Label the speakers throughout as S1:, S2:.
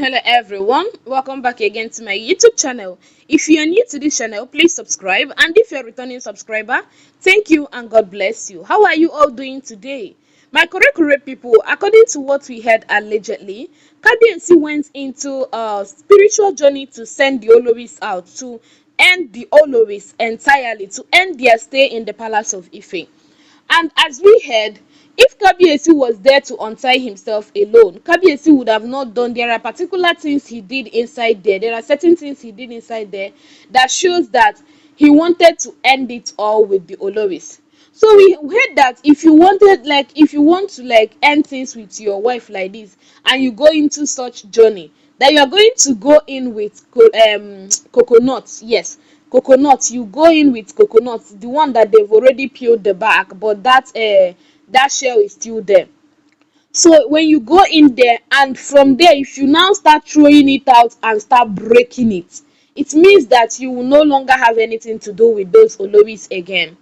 S1: Hello everyone, welcome back again to my YouTube channel. If you are new to this channel, please subscribe, and if you're a returning subscriber, thank you and God bless you. How are you all doing today? My correct people, according to what we heard allegedly, Kabiyesi went into a spiritual journey to send the Olori'S out, to end the Olori'S entirely, to end their stay in the palace of Ife. And as we heard, if Kabiyesi was there to untie himself alone, Kabiyesi would have not done. There are particular things he did inside there. There are certain things he did inside there that shows that he wanted to end it all with the Olori'S. So we heard that if you wanted, like, if you want to like end things with your wife like this, and you go into such journey, that you are going to go in with coconuts. Yes, coconut. You go in with coconut, the one that they've already peeled the back, but that shell is still there. So when you go in there, and from there, if you now start throwing it out and start breaking it, it means that you will no longer have anything to do with those Olori'S again.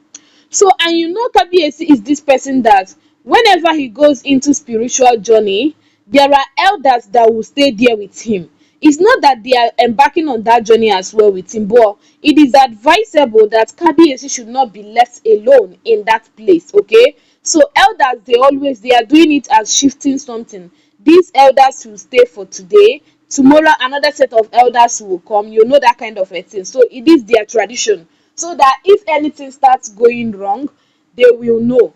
S1: So, and you know, Kabiyesi is this person that whenever he goes into spiritual journey, there are elders that will stay there with him. It's not that they are embarking on that journey as well with him, but it is advisable that Kabiyesi should not be left alone in that place. Okay, so elders, they are doing it as shifting something. These elders will stay for today. Tomorrow another set of elders will come. You know, that kind of a thing. So it is their tradition, so that if anything starts going wrong, they will know.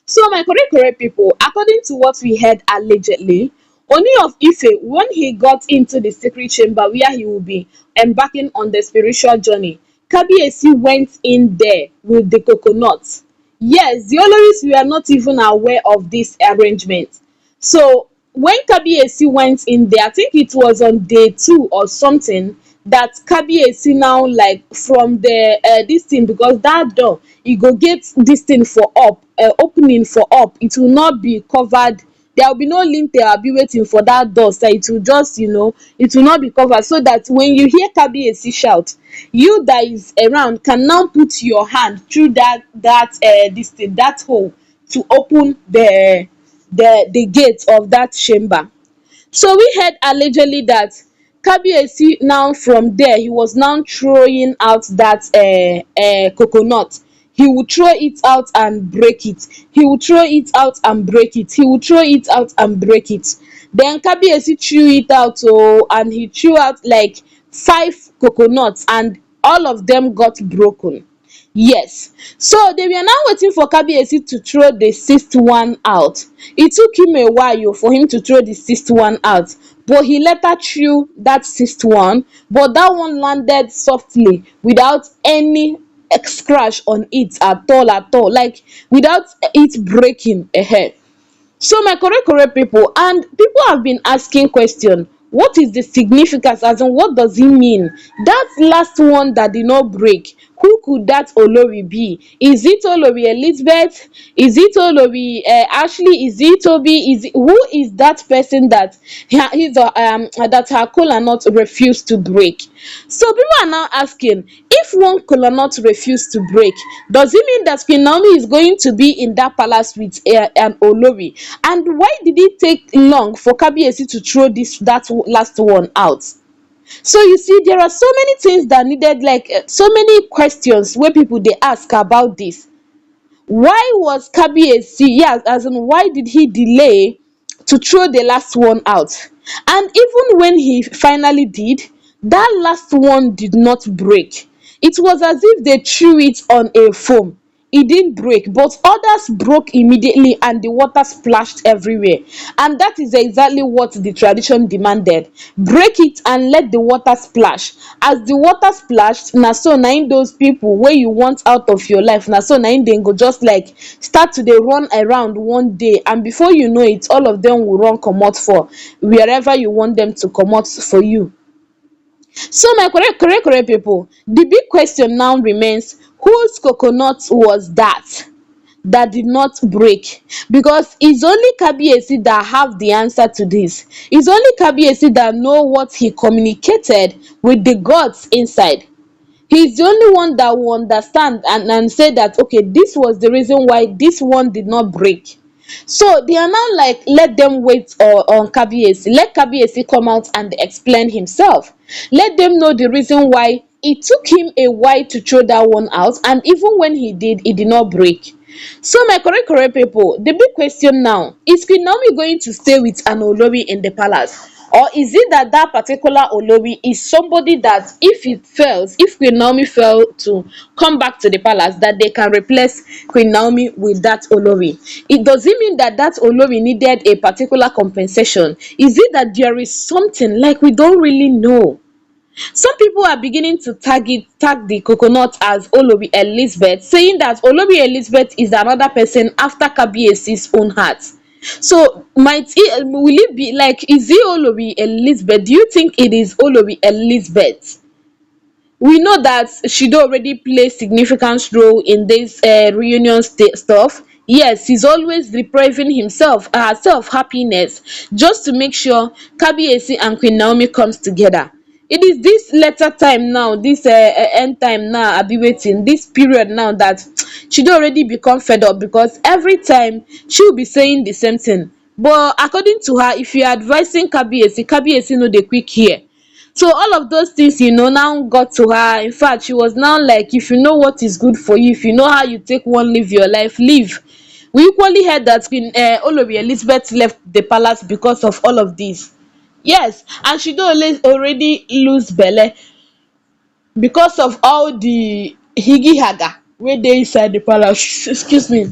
S1: So my correct people, according to what we heard allegedly, Ooni of Ife, when he got into the secret chamber where he will be embarking on the spiritual journey, Kabiyesi went in there with the coconuts. Yes, the Olori'S were not even aware of this arrangement. So when Kabiyesi went in there, I think it was on day 2 or something, that Kabiyesi now, like, from the this thing, because that door, e go get this thing for up, opening for up, it will not be covered. There will be no lintel abi waiting for that door, so it will just, it will not be covered, so that when you hear Kabiyesi shout, you that is around can now put your hand through this thing, that hole, to open the gate of that chamber. So we heard allegedly that Kabiyesi now, from there, he was now throwing out that coconut. He would throw it out and break it. He would throw it out and break it. He would throw it out and break it. Then Kabiyesi threw it out, and he threw out like 5 coconuts, and all of them got broken. Yes. So they were now waiting for Kabiyesi to throw the 6th one out. It took him a while for him to throw the 6th one out, but he later threw that 6th one, but that one landed softly without any scratch on it at all, like without it breaking ahead. So my correct people, and people have been asking question, what is the significance, as in what does it mean? That last one that did not break, who could that Olori be? Is it Olori Elizabeth? Is it Olori Ashley? Is it Tobi? Who is that person that that her kola nut refused to break? So people are now asking, if one kola nut refused to break, does it mean that Queen Naomi is going to be in that palace with an Olori? And why did it take long for Kabiyesi to throw that last one out? So you see, there are so many things that needed, like, so many questions where people they ask about this. Why was Kabiyesi, yes, as in why did he delay to throw the last one out? And even when he finally did, that last one did not break. It was as if they threw it on a foam. It didn't break, but others broke immediately and the water splashed everywhere. And that is exactly what the tradition demanded. Break it and let the water splash. As the water splashed, na so na im those people wey you want out of your life, na so na im dem go just like start to dey run around one day, and before you know it, all of them will run comot for wherever you want them to comot for you. So my correct people, the big question now remains, whose coconut was that did not break? Because it's only Kabiyesi that have the answer to this. It's only Kabiyesi that know what he communicated with the gods inside. He's the only one that will understand and say that, okay, this was the reason why this one did not break. So they are now like, let them wait on Kabiyesi. Let Kabiyesi come out and explain himself. Let them know the reason why it took him a while to throw that one out, and even when he did, it did not break. So my correct correct people, the big question now is, Queen Naomi going to stay with an Olori in the palace? Or is it that that particular Olori is somebody that if Queen Naomi fail to come back to the palace, that they can replace Queen Naomi with that Olori? It doesn't mean that that Olori needed a particular compensation. Is it that there is something like we don't really know? Some people are beginning to tag the coconut as Olori Elizabeth, saying that Olori Elizabeth is another person after Kabiyesi's own heart. So will it be like, is it Olori Elizabeth? Do you think it is Olori Elizabeth? We know that she don already play significant role in this reunion stuff. Yes, he's always depriving himself herself happiness just to make sure Kabiyesi and Queen Naomi comes together. It is this later time now, this end time now, abi wetin, this period now, that she don already become fed up, because every time she will be saying the same thing. But according to her, if you are advising Kabiyesi, Kabiyesi no dey quick hear. So all of those things, now got to her. In fact, she was now like, if you know what is good for you, if you know how you take one live your life, live. We equally heard that Queen Olori Elizabeth left the palace because of all of this. Yes, and she don already lose belle because of all the higi haga wey dey inside the palace. Excuse me.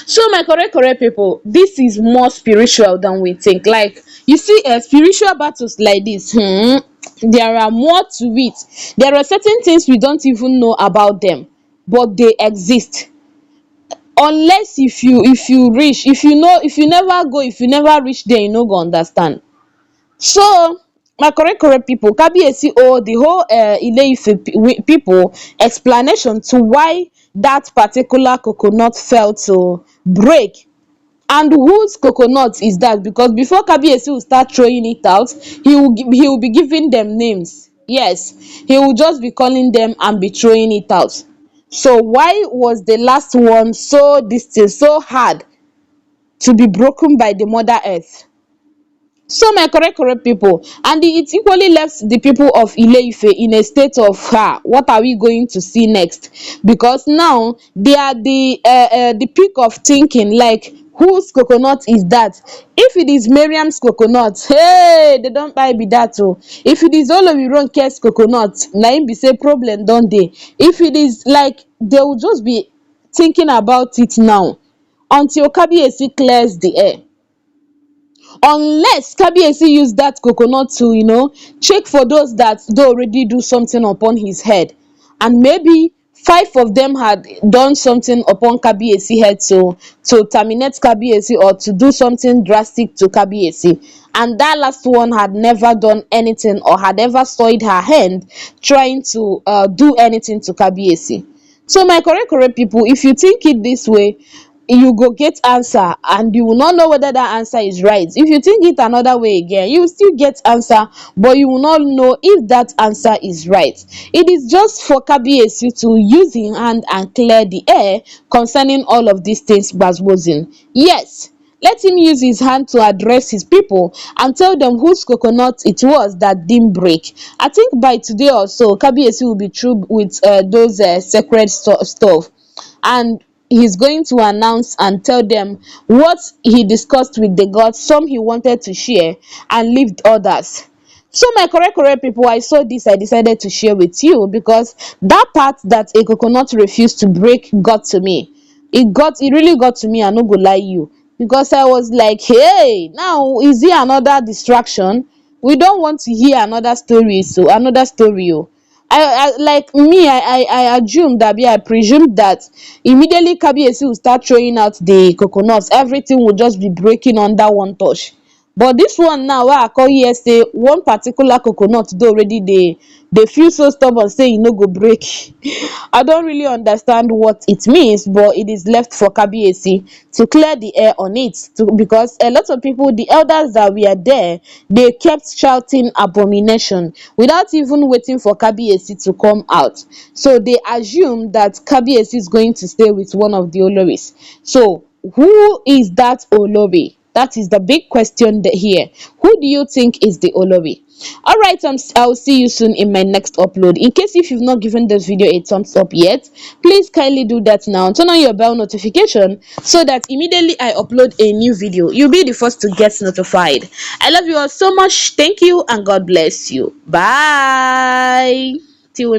S1: So my correct correct people, this is more spiritual than we think. Like, you see, spiritual battles like this, there are more to it. There are certain things we don't even know about them, but they exist. Unless if you reach, if you never go, if you never reach there, you no go understand. So my correct correct people, Kabiyesi owe the whole Ile-Ife people explanation to why that particular coconut fell to break. And whose coconut is that? Because before Kabiyesi will start throwing it out, he will be giving them names. Yes, he will just be calling them and be throwing it out. So why was the last one so so hard to be broken by the mother earth? So my correct correct people, and it equally left the people of Ile-Ife in a state of, what are we going to see next? Because now they are the peak of thinking, like, whose coconut is that? If it is Mariam's coconut, hey, they don't buy be that oh. If it is Olori'S coconut, na im be say problem don dey. If it is like, they will just be thinking about it now until Kabiyesi clears the air. Unless Kabiyesi use that coconut to, check for those that don already do something upon his head, and maybe five of them had done something upon Kabiyesi head to terminate Kabiyesi, or to do something drastic to Kabiyesi, and that last one had never done anything, or had ever soiled her hand trying to do anything to Kabiyesi. So my correct correct people, if you think it this way, you go get answer, and you will not know whether that answer is right. If you think it another way again, you will still get answer, but you will not know if that answer is right. It is just for Kabiyesi to use him hand and clear the air concerning all of these things gbasgbosing. Yes, let him use his hand to address his people and tell them whose coconut it was that didn't break. I think by today or so, Kabiyesi will be through with those sacred stuff, and he's going to announce and tell them what he discussed with the gods. Some he wanted to share and leave others. So my correct correct people, I saw this, I decided to share with you, because that part that a coconut refused to break got to me. It really got to me, I no go lie you, because I was like, hey, now is it another distraction? We don't want to hear another story, so another story oh. I like me, I assumed that, I presumed that immediately Kabiyesi will start throwing out the coconuts, everything will just be breaking under one touch. But this one now, wey I come hear say one particular coconut don already dey feel so stubborn say e no go break. I don't really understand what it means, but it is left for Kabiyesi to clear the air on it, because a lot of people, the elders that were there, they kept shouting abomination without even waiting for Kabiyesi to come out. So they assume that Kabiyesi is going to stay with one of the Olori's. So who is that Olori? That is the big question here. Who do you think is the Olori? All right, I'll see you soon in my next upload. In case if you've not given this video a thumbs up yet, please kindly do that now. Turn on your bell notification so that immediately I upload a new video, you'll be the first to get notified. I love you all so much. Thank you and God bless you. Bye. Till